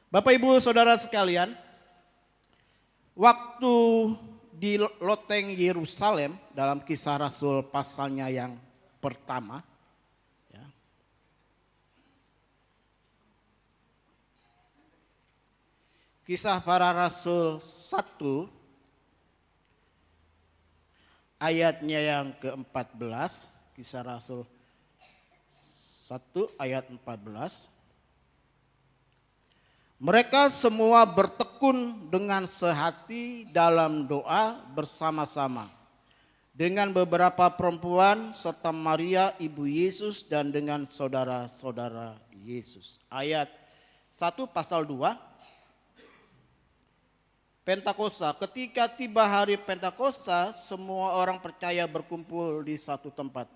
Bapak Ibu Saudara sekalian, waktu di loteng Yerusalem dalam Kisah Rasul pasalnya yang pertama, ya, Kisah Para Rasul 1 ayatnya yang ke-14, Kisah Rasul 1 ayat 14. Mereka semua bertekun dengan sehati dalam doa bersama-sama dengan beberapa perempuan serta Maria ibu Yesus dan dengan saudara-saudara Yesus. Ayat 1 pasal 2. Pentakosta, ketika tiba hari Pentakosta, semua orang percaya berkumpul di satu tempat.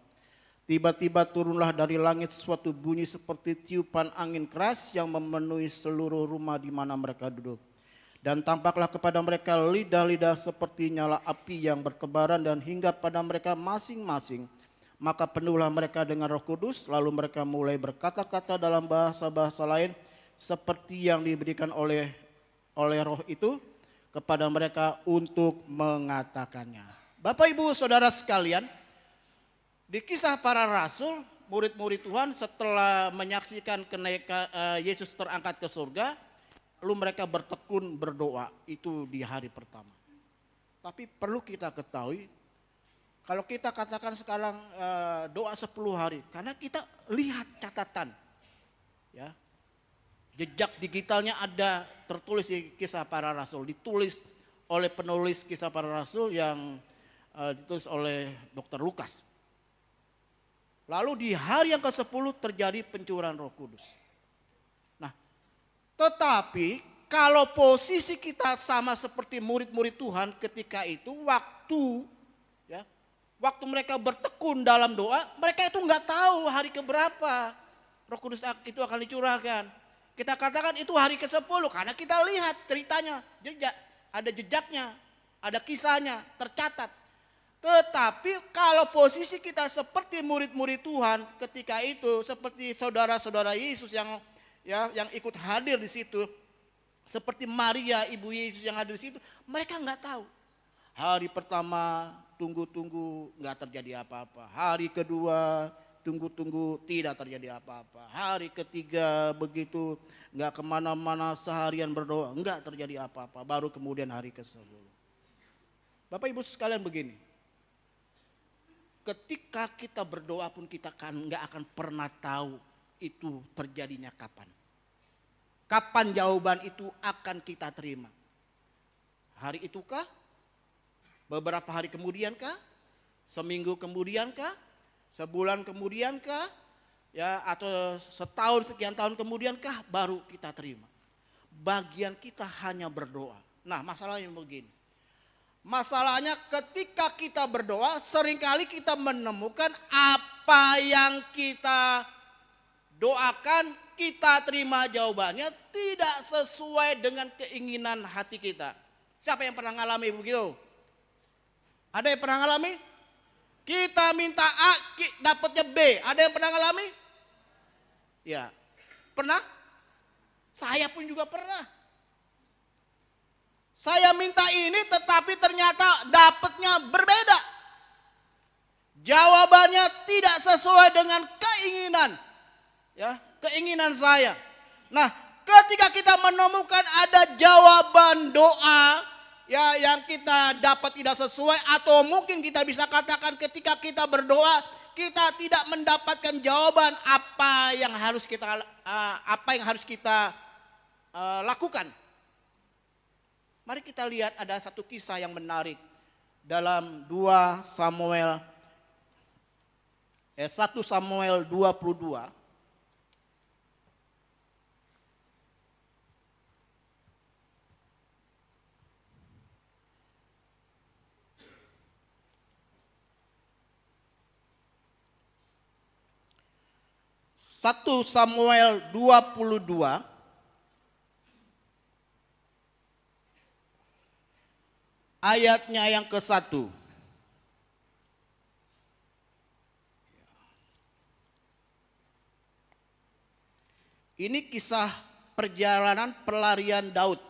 Tiba-tiba turunlah dari langit suatu bunyi seperti tiupan angin keras yang memenuhi seluruh rumah di mana mereka duduk. Dan tampaklah kepada mereka lidah-lidah seperti nyala api yang bertebaran dan hinggap pada mereka masing-masing. Maka penuhlah mereka dengan Roh Kudus, lalu mereka mulai berkata-kata dalam bahasa-bahasa lain seperti yang diberikan oleh Roh itu kepada mereka untuk mengatakannya. Bapak Ibu Saudara sekalian, di Kisah Para Rasul, murid-murid Tuhan setelah menyaksikan kenaikan Yesus terangkat ke surga, lalu mereka bertekun berdoa, itu di hari pertama. Tapi perlu kita ketahui, kalau kita katakan sekarang doa 10 hari, karena kita lihat catatan, ya, jejak digitalnya ada tertulis di Kisah Para Rasul, ditulis oleh penulis Kisah Para Rasul yang ditulis oleh Dr. Lukas. Lalu di hari yang ke-10 terjadi pencurahan Roh Kudus. Nah, tetapi kalau posisi kita sama seperti murid-murid Tuhan ketika itu, waktu mereka bertekun dalam doa, mereka itu nggak tahu hari keberapa Roh Kudus itu akan dicurahkan. Kita katakan itu hari ke-10 karena kita lihat ceritanya, ada jejaknya, ada kisahnya tercatat. Tetapi kalau posisi kita seperti murid-murid Tuhan ketika itu, seperti saudara-saudara Yesus yang ikut hadir di situ, seperti Maria ibu Yesus yang hadir di situ, mereka nggak tahu. Hari pertama tunggu-tunggu nggak terjadi apa-apa. Hari kedua tunggu-tunggu tidak terjadi apa-apa. Hari ketiga begitu nggak kemana-mana seharian berdoa nggak terjadi apa-apa. Baru kemudian hari ke-10. Bapak Ibu sekalian begini. Ketika kita berdoa pun kita nggak akan pernah tahu itu terjadinya kapan. Kapan jawaban itu akan kita terima? Hari itukah? Beberapa hari kemudiankah? Seminggu kemudiankah? Sebulan kemudiankah? Ya, atau setahun sekian tahun kemudiankah baru kita terima? Bagian kita hanya berdoa. Nah, masalahnya begini. Masalahnya ketika kita berdoa seringkali kita menemukan apa yang kita doakan, kita terima jawabannya tidak sesuai dengan keinginan hati kita. Siapa yang pernah ngalami begitu? Ada yang pernah ngalami? Kita minta A, dapatnya B. Ada yang pernah ngalami? Ya, pernah? Saya pun juga pernah. Saya minta ini tetapi ternyata dapatnya berbeda. Jawabannya tidak sesuai dengan keinginan saya. Nah, ketika kita menemukan ada jawaban doa yang kita dapat tidak sesuai, atau mungkin kita bisa katakan ketika kita berdoa kita tidak mendapatkan jawaban apa yang harus kita lakukan. Mari kita lihat ada satu kisah yang menarik dalam 1 Samuel 22. Satu Samuel 22 ayatnya yang ke-1. Ini kisah perjalanan pelarian Daud.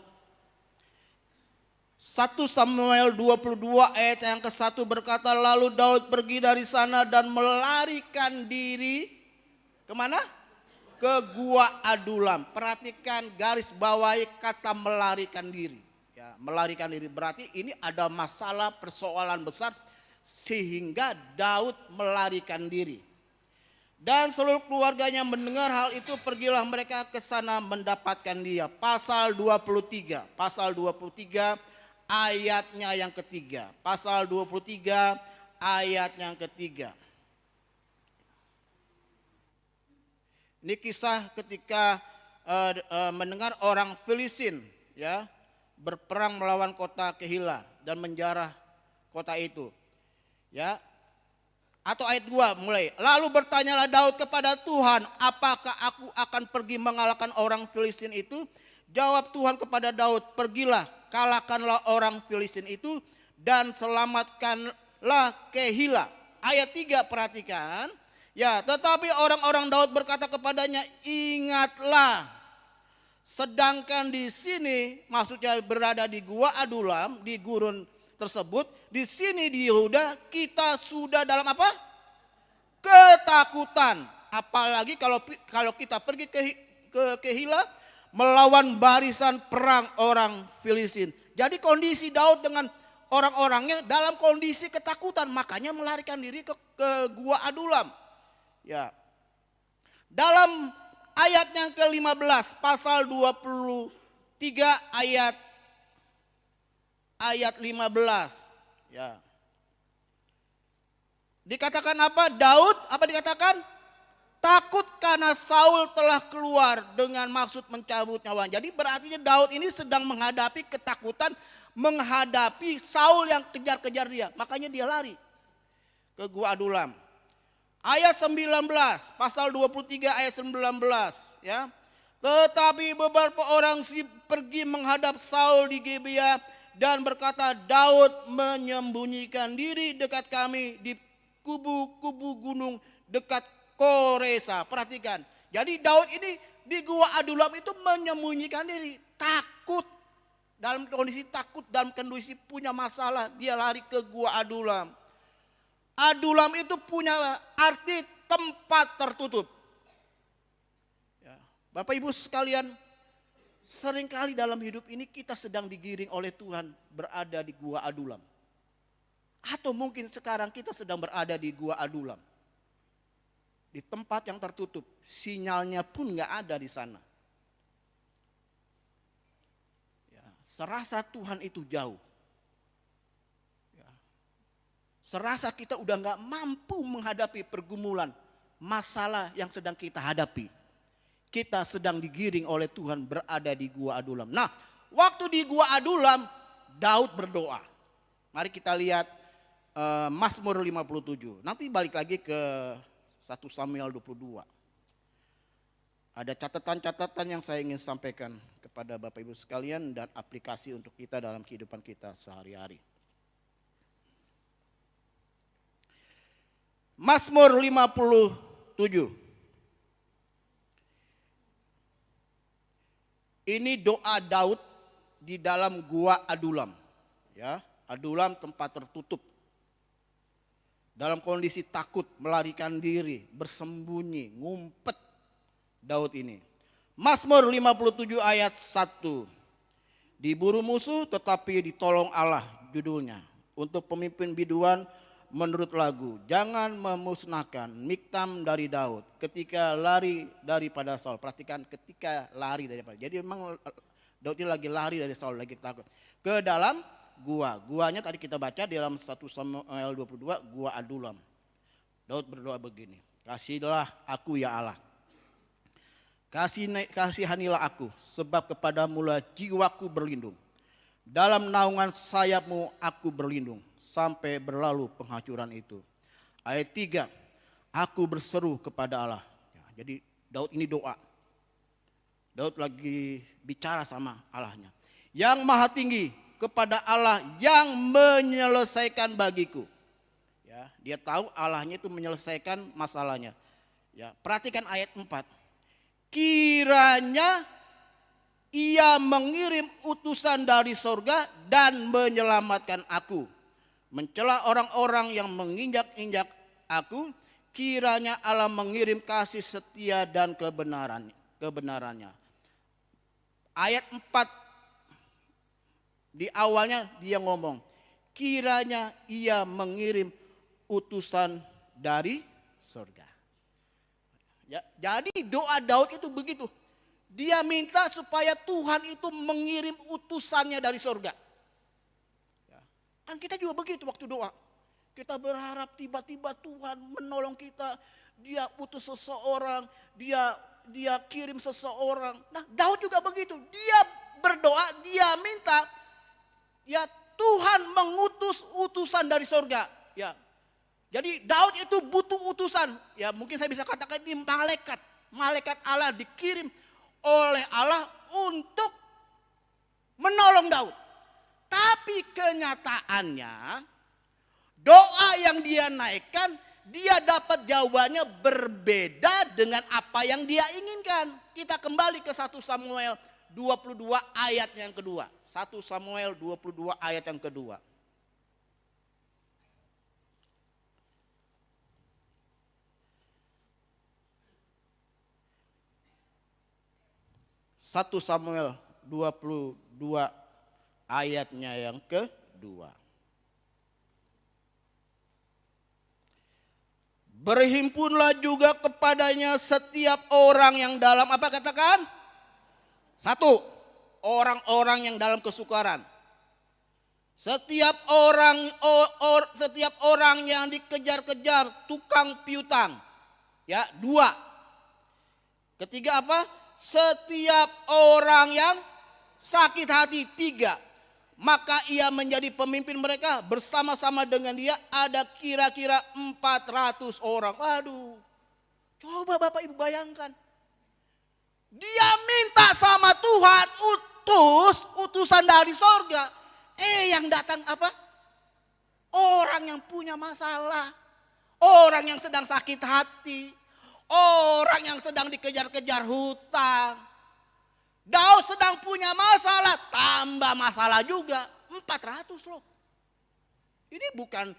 1 Samuel 22 ayat yang ke-1 berkata, lalu Daud pergi dari sana dan melarikan diri kemana? Ke Gua Adulam. Perhatikan garis bawahi kata melarikan diri. Ya, melarikan diri berarti ini ada masalah persoalan besar sehingga Daud melarikan diri. Dan seluruh keluarganya mendengar hal itu, pergilah mereka ke sana mendapatkan dia. Pasal 23 ayatnya yang ketiga. Pasal 23 ayat yang ketiga. Ini kisah ketika mendengar orang Filistin ya berperang melawan kota Kehila dan menjarah kota itu. Ya. Atau ayat 2 mulai. Lalu bertanyalah Daud kepada Tuhan, apakah aku akan pergi mengalahkan orang Filistin itu? Jawab Tuhan kepada Daud, pergilah, kalahkanlah orang Filistin itu dan selamatkanlah Kehila. Ayat 3 perhatikan. Ya, tetapi orang-orang Daud berkata kepadanya, ingatlah, sedangkan di sini, maksudnya berada di Gua Adulam, di gurun tersebut, di sini di Yehuda kita sudah dalam apa? Ketakutan. Apalagi kalau kita pergi ke Kehila melawan barisan perang orang Filistin. Jadi kondisi Daud dengan orang-orangnya dalam kondisi ketakutan, makanya melarikan diri ke Gua Adulam. Ya. Dalam ayat yang ke-15 pasal 23 ayat 15. Ya. Dikatakan apa? Daud apa dikatakan? Takut karena Saul telah keluar dengan maksud mencabut nyawanya. Jadi berarti Daud ini sedang menghadapi ketakutan, menghadapi Saul yang kejar-kejar dia. Makanya dia lari ke Gua Adulam. Ayat 19, pasal 23 ayat 19 ya. Tetapi beberapa orang pergi menghadap Saul di Gibea dan berkata, Daud menyembunyikan diri dekat kami di kubu-kubu gunung dekat Koresa. Perhatikan. Jadi Daud ini di Gua Adulam itu menyembunyikan diri. Takut. Dalam kondisi takut, dalam kondisi punya masalah. Dia lari ke Gua Adulam. Adulam itu punya arti tempat tertutup. Ya. Bapak Ibu sekalian, seringkali dalam hidup ini kita sedang digiring oleh Tuhan berada di Gua Adulam. Atau mungkin sekarang kita sedang berada di Gua Adulam. Di tempat yang tertutup, sinyalnya pun gak ada di sana. Ya, serasa Tuhan itu jauh. Ya, serasa kita udah gak mampu menghadapi pergumulan, masalah yang sedang kita hadapi. Kita sedang digiring oleh Tuhan berada di Gua Adulam. Nah, waktu di Gua Adulam, Daud berdoa. Mari kita lihat Mazmur 57. Nanti balik lagi ke 1 Samuel 22. Ada catatan-catatan yang saya ingin sampaikan kepada Bapak Ibu sekalian dan aplikasi untuk kita dalam kehidupan kita sehari-hari. Mazmur 57. Ini doa Daud di dalam Gua Adulam. Ya, Adulam tempat tertutup. Dalam kondisi takut, melarikan diri, bersembunyi, ngumpet Daud ini. Mazmur 57 ayat 1. Diburu musuh tetapi ditolong Allah, judulnya. Untuk pemimpin biduan menurut lagu. Jangan memusnahkan Miktam dari Daud ketika lari daripada Saul. Perhatikan ketika lari daripada. Jadi memang Daud ini lagi lari dari Saul, lagi takut. Ke dalam guanya tadi kita baca di dalam 1 Samuel 22, Gua Adulam. Daud berdoa begini, kasihilah aku ya Allah. Kasihanilah aku, sebab kepadamu lah jiwaku berlindung. Dalam naungan sayapmu aku berlindung, sampai berlalu penghancuran itu. Ayat 3, aku berseru kepada Allah. Ya, jadi Daud ini doa. Daud lagi bicara sama Allahnya. Yang maha tinggi, kepada Allah yang menyelesaikan bagiku. Ya, dia tahu Allahnya itu menyelesaikan masalahnya. Ya, perhatikan ayat 4. Kiranya Ia mengirim utusan dari sorga dan menyelamatkan aku. Mencela orang-orang yang menginjak-injak aku, kiranya Allah mengirim kasih setia dan kebenarannya. Ayat 4 di awalnya dia ngomong, kiranya ia mengirim utusan dari sorga. Ya, jadi doa Daud itu begitu. Dia minta supaya Tuhan itu mengirim utusannya dari sorga. Ya. Kan kita juga begitu waktu doa. Kita berharap tiba-tiba Tuhan menolong kita. Dia utus seseorang, dia kirim seseorang. Nah, Daud juga begitu. Dia berdoa, dia minta ya Tuhan mengutus utusan dari sorga. Ya. Jadi Daud itu butuh utusan. Ya, mungkin saya bisa katakan ini malaikat. Malaikat Allah dikirim oleh Allah untuk menolong Daud. Tapi kenyataannya doa yang dia naikkan, dia dapat jawabannya berbeda dengan apa yang dia inginkan. Kita kembali ke 1 Samuel 22 ayat yang kedua. 1 Samuel 22 ayat yang kedua. Satu Samuel 22 ayatnya yang kedua. Berhimpunlah juga kepadanya setiap orang yang dalam apa katakan? 1. Orang-orang yang dalam kesukaran. Setiap orang yang dikejar-kejar tukang piutang. Ya, 2. Ketiga apa? Setiap orang yang sakit hati. 3. Maka ia menjadi pemimpin mereka. Bersama-sama dengan dia ada kira-kira 400 orang. Waduh. Coba Bapak Ibu bayangkan. Dia minta sama Tuhan utusan dari sorga. Yang datang apa? Orang yang punya masalah. Orang yang sedang sakit hati. Orang yang sedang dikejar-kejar hutang. Daud sedang punya masalah, tambah masalah juga. 400 loh. Ini bukan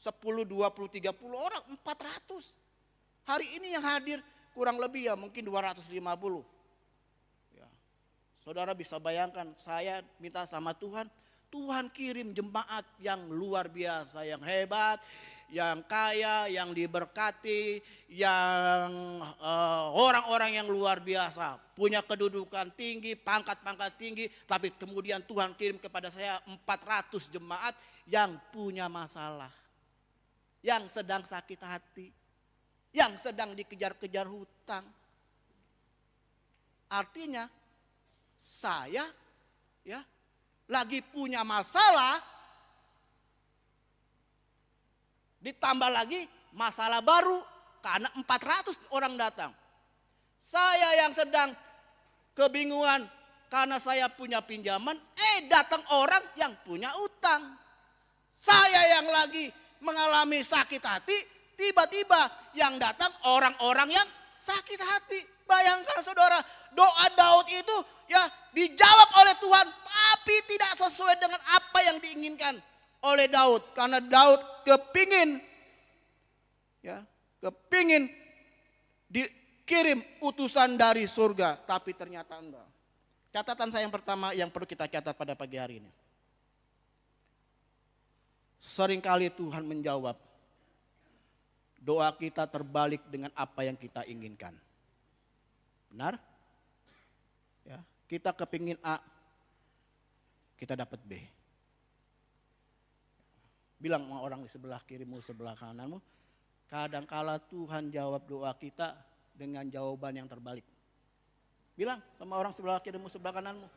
10, 20, 30 orang, 400. Hari ini yang hadir kurang lebih ya mungkin 250. Ya. Saudara bisa bayangkan, saya minta sama Tuhan, Tuhan kirim jemaat yang luar biasa, yang hebat, yang kaya, yang diberkati, yang orang-orang yang luar biasa, punya kedudukan tinggi, pangkat-pangkat tinggi, tapi kemudian Tuhan kirim kepada saya 400 jemaat yang punya masalah, yang sedang sakit hati, yang sedang dikejar-kejar hutang. Artinya saya ya lagi punya masalah, ditambah lagi masalah baru karena 400 orang datang. Saya yang sedang kebingungan karena saya punya pinjaman, datang orang yang punya utang. Saya yang lagi mengalami sakit hati, tiba-tiba yang datang orang-orang yang sakit hati. Bayangkan saudara, doa Daud itu ya dijawab oleh Tuhan, tapi tidak sesuai dengan apa yang diinginkan oleh Daud, karena Daud kepingin dikirim utusan dari surga, tapi ternyata enggak. Catatan saya yang pertama yang perlu kita catat pada pagi hari ini. Seringkali Tuhan menjawab doa kita terbalik dengan apa yang kita inginkan. Benar? Ya, kita kepingin A, kita dapat B. Bilang sama orang di sebelah kirimu, sebelah kananmu, kadangkala Tuhan jawab doa kita dengan jawaban yang terbalik. Bilang sama orang sebelah kirimu, sebelah kananmu.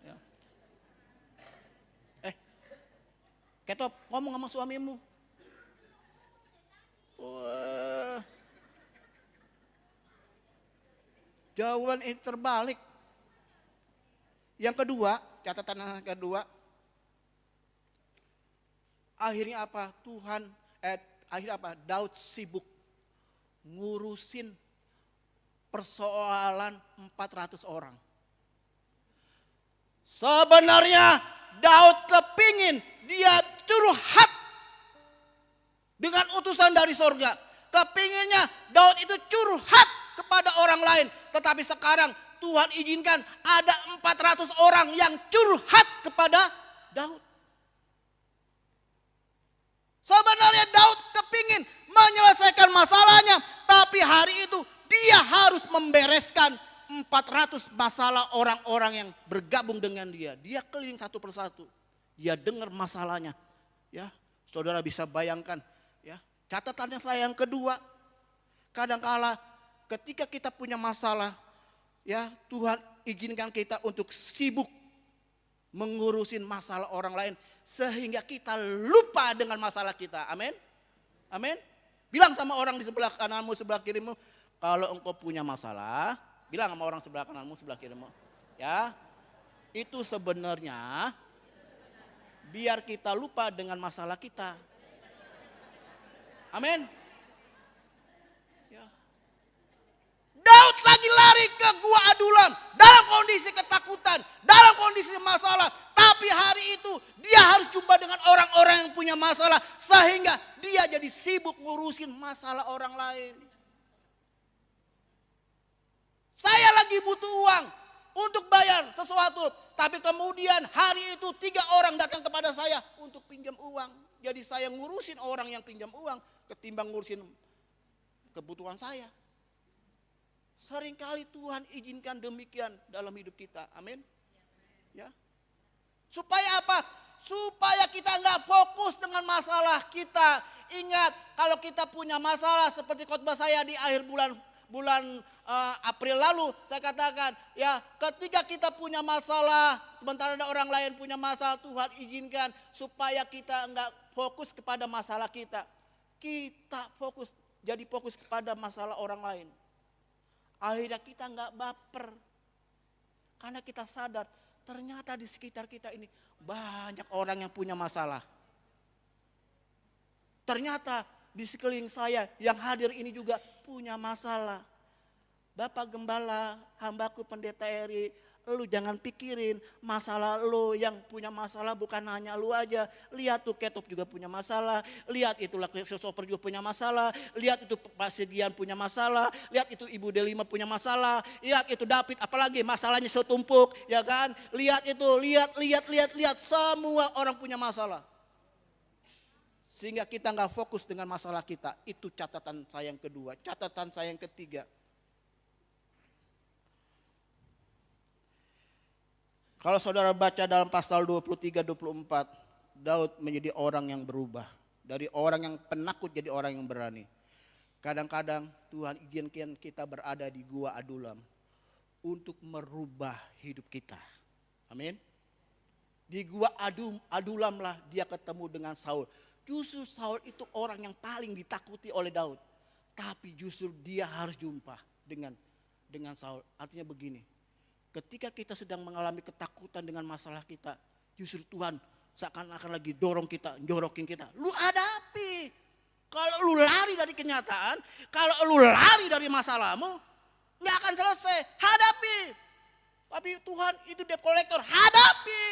Ya. Ketop, ngomong sama suamimu. Wah. Jawaban itu terbalik. Yang kedua, catatan yang kedua, akhirnya apa? Akhirnya apa? Daud sibuk ngurusin persoalan 400 orang. Sebenarnya Daud kepingin dia curhat dengan utusan dari sorga. Kepinginnya Daud itu curhat kepada orang lain. Tetapi sekarang Tuhan izinkan ada 400 orang yang curhat kepada Daud. Sebenarnya Daud kepingin menyelesaikan masalahnya. Tapi hari itu dia harus membereskan 400 masalah orang-orang yang bergabung dengan dia. Dia keliling satu persatu. Dia dengar masalahnya. Ya, saudara bisa bayangkan. Ya, catatannya saya yang kedua. Kadangkala ketika kita punya masalah, ya Tuhan izinkan kita untuk sibuk mengurusin masalah orang lain. Sehingga kita lupa dengan masalah kita. Amin. Amin. Bilang sama orang di sebelah kananmu, sebelah kirimu. Kalau engkau punya masalah, bilang sama orang sebelah kananmu, sebelah kirimu. Ya, itu sebenarnya biar kita lupa dengan masalah kita. Amin. Ya. Daud lagi lari ke Gua Adulam dalam kondisi ketakutan, dalam kondisi masalah. Tapi hari itu dia harus jumpa dengan orang-orang yang punya masalah. Sehingga dia jadi sibuk ngurusin masalah orang lain. Saya lagi butuh uang untuk bayar sesuatu. Tapi kemudian hari itu 3 orang datang kepada saya untuk pinjam uang. Jadi saya ngurusin orang yang pinjam uang ketimbang ngurusin kebutuhan saya. Seringkali Tuhan izinkan demikian dalam hidup kita. Amin. Ya. Supaya apa? Supaya kita nggak fokus dengan masalah kita. Ingat, kalau kita punya masalah seperti khotbah saya di akhir bulan April lalu, saya katakan, ya ketika kita punya masalah, sementara ada orang lain punya masalah, Tuhan izinkan supaya kita nggak fokus kepada masalah kita. Kita jadi fokus kepada masalah orang lain. Akhirnya kita nggak baper. Karena kita sadar, ternyata di sekitar kita ini banyak orang yang punya masalah. Ternyata di sekeliling saya yang hadir ini juga punya masalah. Bapak Gembala, hambaku pendeta Eri, lu jangan pikirin masalah lu yang punya masalah bukan hanya lu aja. Lihat tuh Ketop juga punya masalah, lihat itulah Christopher juga punya masalah, lihat itu Pak Segian punya masalah, lihat itu Ibu Delima punya masalah, lihat itu David apalagi masalahnya setumpuk, ya kan? Lihat itu, lihat semua orang punya masalah. Sehingga kita nggak fokus dengan masalah kita. Itu catatan saya yang kedua. Catatan saya yang ketiga. Kalau saudara baca dalam pasal 23-24, Daud menjadi orang yang berubah. Dari orang yang penakut jadi orang yang berani. Kadang-kadang Tuhan izinkan kita berada di Gua Adulam untuk merubah hidup kita. Amin. Di Gua Adulam lah dia ketemu dengan Saul. Justru Saul itu orang yang paling ditakuti oleh Daud. Tapi justru dia harus jumpa dengan Saul. Artinya begini. Ketika kita sedang mengalami ketakutan dengan masalah kita, justru Tuhan seakan-akan lagi dorong kita, jorokin kita. Lu hadapi. Kalau lu lari dari kenyataan, kalau lu lari dari masalahmu, nggak akan selesai. Hadapi. Tapi Tuhan itu debt collector, hadapi.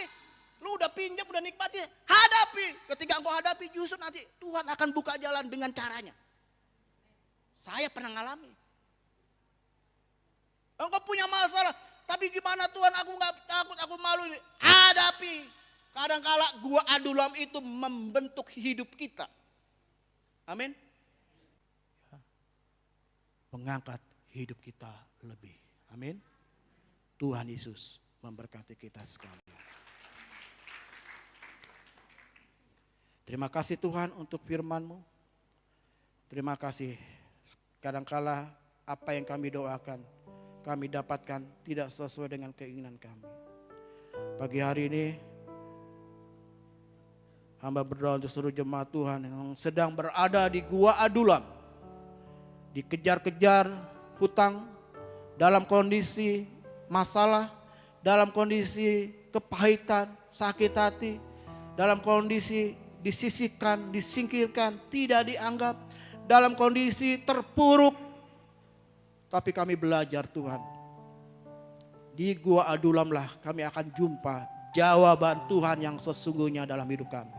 Lu udah pinjam, udah nikmati, hadapi. Ketika engkau hadapi, justru nanti Tuhan akan buka jalan dengan caranya. Saya pernah ngalami. Engkau punya masalah. Tapi gimana Tuhan, aku gak takut, aku malu. Hadapi. Kadang-kala Gua Adulam itu membentuk hidup kita. Amin. Mengangkat hidup kita lebih. Amin. Tuhan Yesus memberkati kita sekalian. Terima kasih Tuhan untuk firman-Mu. Terima kasih. Kadangkala apa yang kami doakan, kami dapatkan tidak sesuai dengan keinginan kami. Pagi hari ini, hamba berdoa untuk seluruh jemaat Tuhan yang sedang berada di Gua Adulam. Dikejar-kejar hutang, dalam kondisi masalah, dalam kondisi kepahitan, sakit hati, dalam kondisi disisihkan, disingkirkan, tidak dianggap, dalam kondisi terpuruk. Tapi kami belajar Tuhan, di Gua Adulam lah kami akan jumpa jawaban Tuhan yang sesungguhnya dalam hidup kami.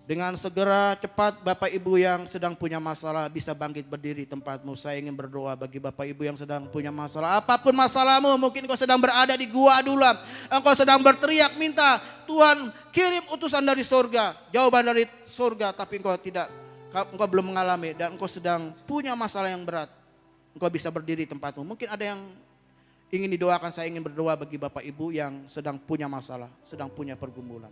Dengan segera cepat Bapak Ibu yang sedang punya masalah bisa bangkit berdiri tempatmu. Saya ingin berdoa bagi Bapak Ibu yang sedang punya masalah. Apapun masalahmu, mungkin engkau sedang berada di gua adulam. Engkau sedang berteriak minta Tuhan kirim utusan dari surga. Jawaban dari surga, tapi engkau belum mengalami dan engkau sedang punya masalah yang berat. Engkau bisa berdiri tempatmu. Mungkin ada yang ingin didoakan. Saya ingin berdoa bagi Bapak Ibu yang sedang punya masalah, sedang punya pergumulan.